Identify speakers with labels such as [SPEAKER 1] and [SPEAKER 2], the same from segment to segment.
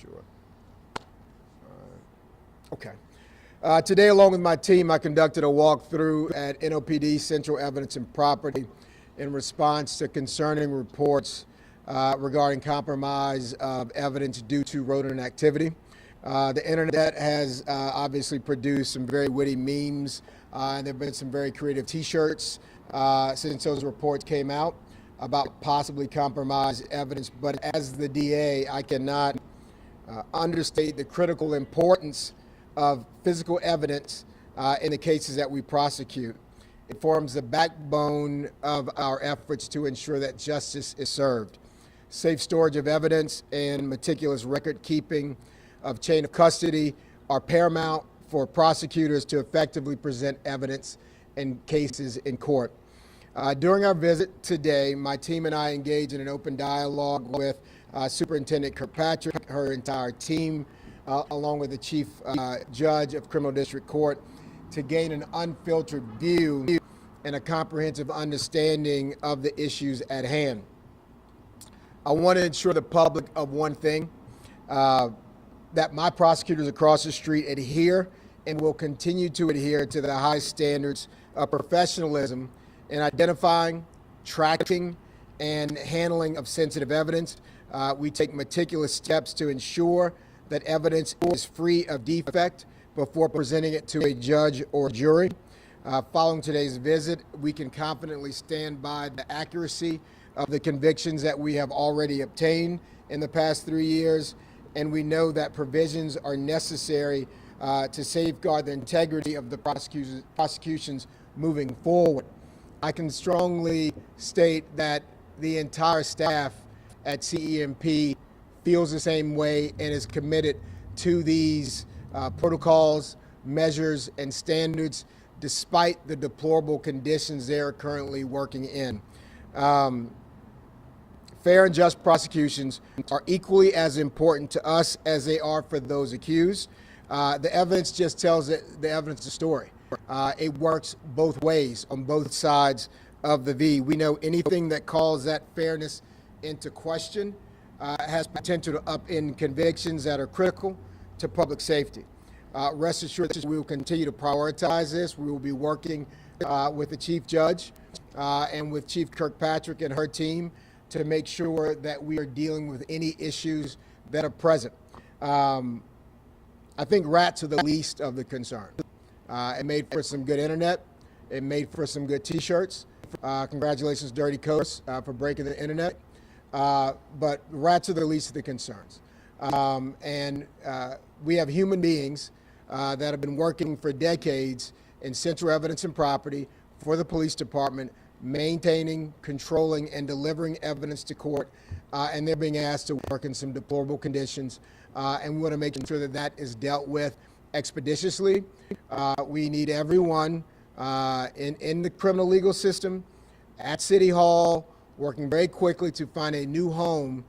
[SPEAKER 1] sure. Okay. Today, along with my team, I conducted a walkthrough at NOPD Central Evidence and Property in response to concerning reports regarding compromise of evidence due to rodent activity. The internet has obviously produced some very witty memes, and there have been some very creative t-shirts since those reports came out about possibly compromised evidence. But as the DA, I cannot understate the critical importance of physical evidence in the cases that we prosecute. It forms the backbone of our efforts to ensure that justice is served. Safe storage of evidence and meticulous record keeping of chain of custody are paramount for prosecutors to effectively present evidence in cases in court. During our visit today, my team and I engaged in an open dialogue with Superintendent Kirkpatrick, her entire team, along with the Chief Judge of Criminal District Court, to gain an unfiltered view and a comprehensive understanding of the issues at hand. I want to ensure the public of one thing, that my prosecutors across the street adhere and will continue to adhere to the high standards of professionalism in identifying, tracking, and handling of sensitive evidence. We take meticulous steps to ensure that evidence is free of defect before presenting it to a judge or jury. Following today's visit, we can confidently stand by the accuracy of the convictions that we have already obtained in the past 3 years, and we know that provisions are necessary to safeguard the integrity of the prosecutions moving forward. I can strongly state that the entire staff at CEMP feels the same way and is committed to these protocols, measures, and standards despite the deplorable conditions they are currently working in. Fair and just prosecutions are equally as important to us as they are for those accused. The evidence just tells the evidence the story. It works both ways on both sides of the V. We know anything that calls that fairness into question has potential to upend convictions that are critical to public safety. Rest assured that we will continue to prioritize this. We will be working with the Chief Judge and with Chief Kirkpatrick and her team to make sure that we are dealing with any issues that are present. I think rats are the least of the concern. It made for some good internet. It made for some good t-shirts. Congratulations, Dirty Coast, for breaking the internet. But rats are the least of the concerns. We have human beings that have been working for decades in central evidence and property for the police department, maintaining, controlling, and delivering evidence to court, and they're being asked to work in some deplorable conditions, and we want to make sure that that is dealt with expeditiously. We need everyone in the criminal legal system, at City Hall, working very quickly to find a new home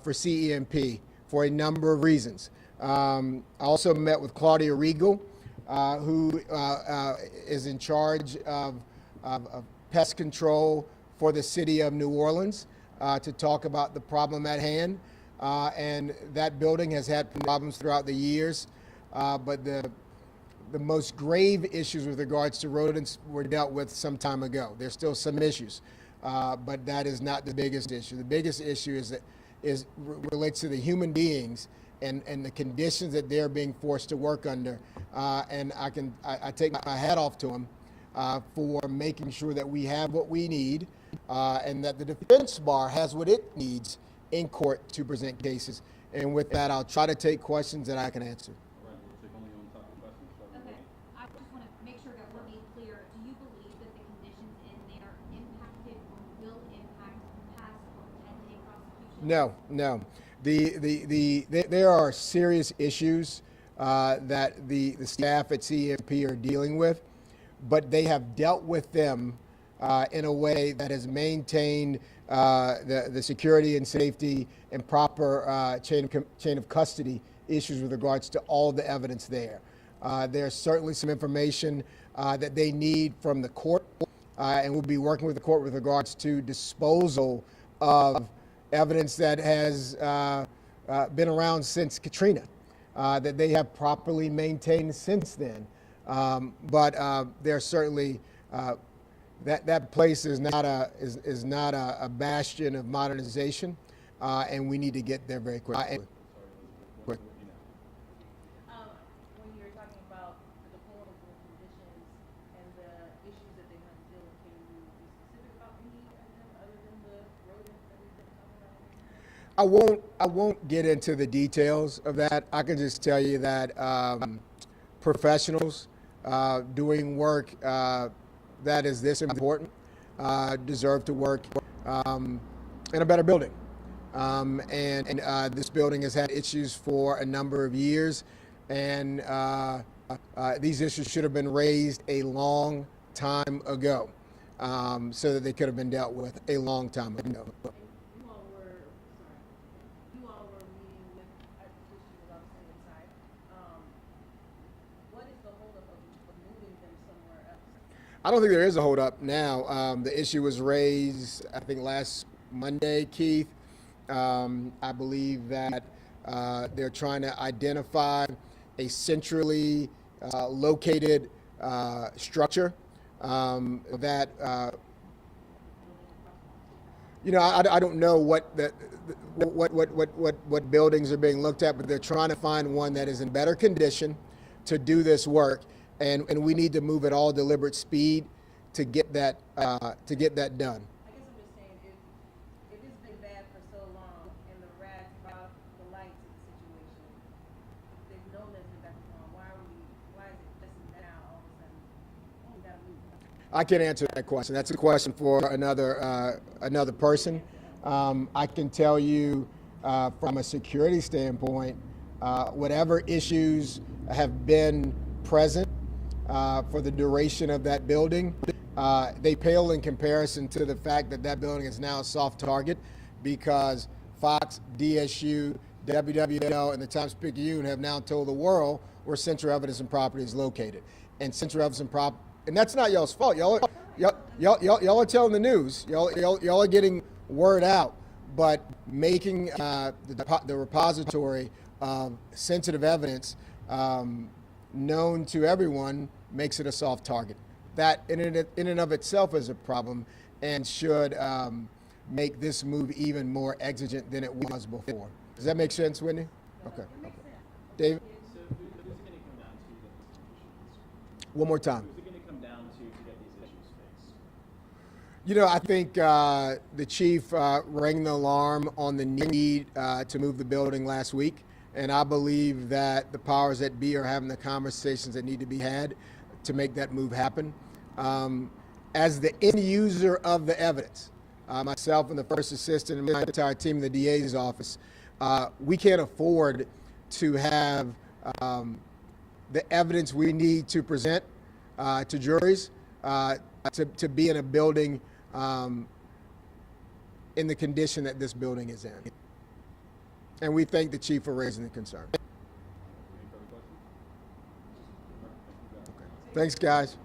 [SPEAKER 1] for CEMP for a number of reasons. I also met with Claudia Regal, who is in charge of pest control for the city of New Orleans, to talk about the problem at hand. And that building has had problems throughout the years, but the most grave issues with regards to rodents were dealt with some time ago. There's still some issues, but that is not the biggest issue. The biggest issue relates to the human beings and the conditions that they're being forced to work under. And I take my hat off to them for making sure that we have what we need and that the defense bar has what it needs in court to present cases. And with that, I'll try to take questions that I can answer.
[SPEAKER 2] All right, we'll take only on topic questions.
[SPEAKER 3] Okay, I just want to make sure that we're being clear. Do you believe that the conditions in there impacted or will impact past or pending prosecution?
[SPEAKER 1] No. There are serious issues that the staff at CEMP are dealing with, but they have dealt with them in a way that has maintained the security and safety and proper chain of custody issues with regards to all the evidence there. There's certainly some information that they need from the court, and we'll be working with the court with regards to disposal of evidence that has been around since Katrina, that they have properly maintained since then. But there's certainly that place is not a bastion of modernization, and we need to get there very quickly.
[SPEAKER 4] When you were talking about the deplorable conditions and the issues that they have to deal with, can you be specific about any of them other than the rodents that we've been talking about?
[SPEAKER 1] I won't get into the details of that. I can just tell you that professionals doing work that is this important deserve to work in a better building. And this building has had issues for a number of years, and these issues should have been raised a long time ago, so that they could have been dealt with a long time ago.
[SPEAKER 4] You all were meeting with, I wish you was obviously inside. What is the holdup of moving them somewhere else?
[SPEAKER 1] I don't think there is a holdup now. The issue was raised, I think, last Monday, Keith. I believe that they're trying to identify a centrally located structure that, I don't know what buildings are being looked at, but they're trying to find one that is in better condition to do this work, and we need to move at all deliberate speed to get that done.
[SPEAKER 4] I guess I'm just saying, if it's been bad for so long and the rats brought the light to the situation, if they've known that's been bad for so long, why is it just now all of a sudden, oh, we gotta move?
[SPEAKER 1] I can't answer that question. That's a question for another person. I can tell you from a security standpoint, whatever issues have been present for the duration of that building, they pale in comparison to the fact that that building is now a soft target because Fox, DSU, WWL, and the Times-Picayune have now told the world where Central Evidence and Property is located. And Central Evidence and Property, and that's not y'all's fault. Y'all are telling the news. Y'all are getting word out, but making the repository of sensitive evidence known to everyone makes it a soft target. That in and of itself is a problem and should make this move even more exigent than it was before. Does that make sense, Whitney? Okay.
[SPEAKER 4] It makes sense.
[SPEAKER 1] David?
[SPEAKER 2] So who's it going to come down to get these issues?
[SPEAKER 1] One more time.
[SPEAKER 2] Who's it going to come down to get these issues fixed?
[SPEAKER 1] I think the chief rang the alarm on the need to move the building last week, and I believe that the powers that be are having the conversations that need to be had to make that move happen. As the end user of the evidence, myself and the first assistant and my entire team in the DA's office, we can't afford to have the evidence we need to present to juries to be in a building in the condition that this building is in. And we thank the chief for raising the concern.
[SPEAKER 2] Any further questions?
[SPEAKER 1] Thanks, guys.